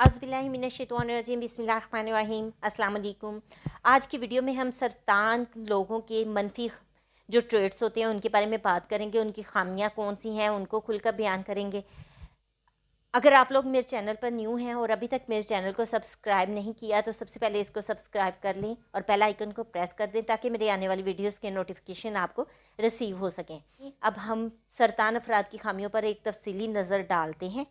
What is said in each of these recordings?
अज़बिल्लाहिमिनश्शैतानिर्रजीम बिस्मिल्लाहिर्रहमानिर्रहीम अस्सलाम वालेकुम। आज की वीडियो में हम सरतान लोगों के मनफी जो ट्रेड्स होते हैं उनके बारे में बात करेंगे, उनकी खामियां कौन सी हैं उनको खुलकर बयान करेंगे। अगर आप लोग मेरे चैनल पर न्यू हैं और अभी तक मेरे चैनल को सब्सक्राइब नहीं किया तो सबसे पहले इसको सब्सक्राइब कर लें और बेल आइकन को प्रेस कर दें ताकि मेरे आने वाली वीडियोस के नोटिफिकेशन आपको रिसीव हो सकें। अब हम सरतान अफराद की खामियों पर एक तफसीली नज़र डालते हैं।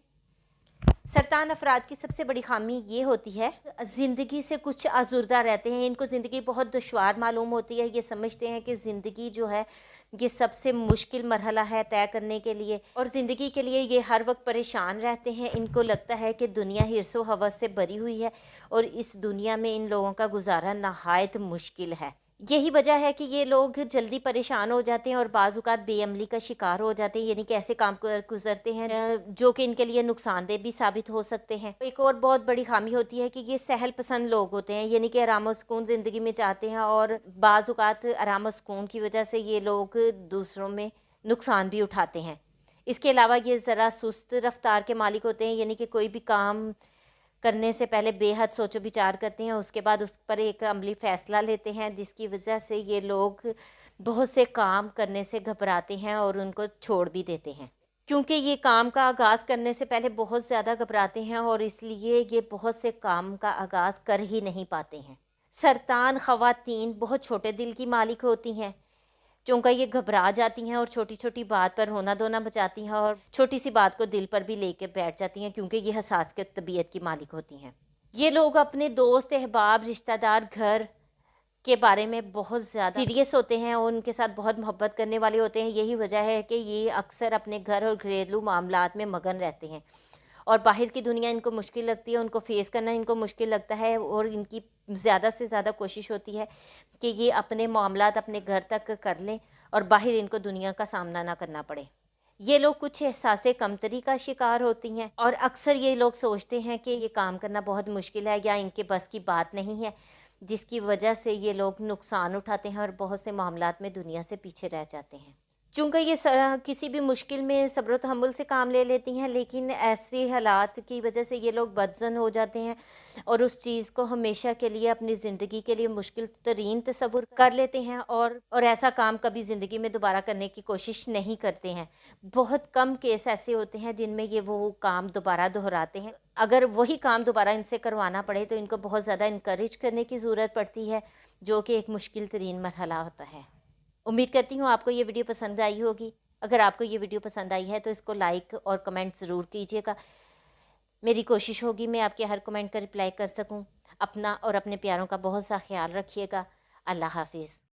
सरतान अफराद की सबसे बड़ी खामी ये होती है, ज़िंदगी से कुछ आज़ुर्दा रहते हैं। इनको ज़िंदगी बहुत दुश्वार मालूम होती है। ये समझते हैं कि ज़िंदगी जो है ये सबसे मुश्किल मरहला है तय करने के लिए, और ज़िंदगी के लिए ये हर वक्त परेशान रहते हैं। इनको लगता है कि दुनिया हिर्स व हवस से भरी हुई है और इस दुनिया में इन लोगों का गुजारा नहायत मुश्किल है। यही वजह है कि ये लोग जल्दी परेशान हो जाते हैं और बाज़-औक़ात बेअमली का शिकार हो जाते हैं, यानी कि ऐसे काम कर गुजरते हैं जो कि इनके लिए नुकसानदेह भी साबित हो सकते हैं। एक और बहुत बड़ी खामी होती है कि ये सहल पसंद लोग होते हैं, यानी कि आराम और सुकून ज़िंदगी में चाहते हैं, और बाज़-औक़ात आराम और सुकून की वजह से ये लोग दूसरों में नुकसान भी उठाते हैं। इसके अलावा ये ज़रा सुस्त रफ्तार के मालिक होते हैं, यानी कि कोई भी काम करने से पहले बेहद सोचो विचार करते हैं, उसके बाद उस पर एक अमली फ़ैसला लेते हैं, जिसकी वजह से ये लोग बहुत से काम करने से घबराते हैं और उनको छोड़ भी देते हैं, क्योंकि ये काम का आगाज़ करने से पहले बहुत ज़्यादा घबराते हैं और इसलिए ये बहुत से काम का आगाज़ कर ही नहीं पाते हैं। सरतान ख़वातीन बहुत छोटे दिल की मालिक होती हैं, चूँकि ये घबरा जाती हैं और छोटी छोटी बात पर रोना धोना मचाती हैं और छोटी सी बात को दिल पर भी लेके बैठ जाती हैं, क्योंकि ये हसास के तबीयत की मालिक होती हैं। ये लोग अपने दोस्त, अहबाब, रिश्तेदार, घर के बारे में बहुत ज़्यादा सीरियस होते हैं और उनके साथ बहुत मोहब्बत करने वाले होते हैं। यही वजह है कि ये अक्सर अपने घर और घरेलू मामलात में मगन रहते हैं और बाहर की दुनिया इनको मुश्किल लगती है, उनको फेस करना इनको मुश्किल लगता है, और इनकी ज़्यादा से ज़्यादा कोशिश होती है कि ये अपने मामलात अपने घर तक कर लें और बाहर इनको दुनिया का सामना ना करना पड़े। ये लोग कुछ एहसासे कमतरी का शिकार होती हैं और अक्सर ये लोग सोचते हैं कि ये काम करना बहुत मुश्किल है या इनके बस की बात नहीं है, जिसकी वजह से ये लोग नुकसान उठाते हैं और बहुत से मामलात में दुनिया से पीछे रह जाते हैं। चूँकि ये किसी भी मुश्किल में सब्र तहम्मुल से काम ले लेती हैं, लेकिन ऐसे हालात की वजह से ये लोग बदज़न हो जाते हैं और उस चीज़ को हमेशा के लिए अपनी ज़िंदगी के लिए मुश्किल तरीन तसव्वुर कर लेते हैं और ऐसा काम कभी ज़िंदगी में दोबारा करने की कोशिश नहीं करते हैं। बहुत कम केस ऐसे होते हैं जिनमें ये वो काम दोबारा दोहराते हैं। अगर वही काम दोबारा इनसे करवाना पड़े तो इनको बहुत ज़्यादा इनकरेज करने की ज़रूरत पड़ती है, जो कि एक मुश्किल तरीन मरहला होता है। उम्मीद करती हूँ आपको ये वीडियो पसंद आई होगी। अगर आपको ये वीडियो पसंद आई है तो इसको लाइक और कमेंट ज़रूर कीजिएगा। मेरी कोशिश होगी मैं आपके हर कमेंट का रिप्लाई कर सकूँ। अपना और अपने प्यारों का बहुत सा ख्याल रखिएगा। अल्लाह हाफिज़।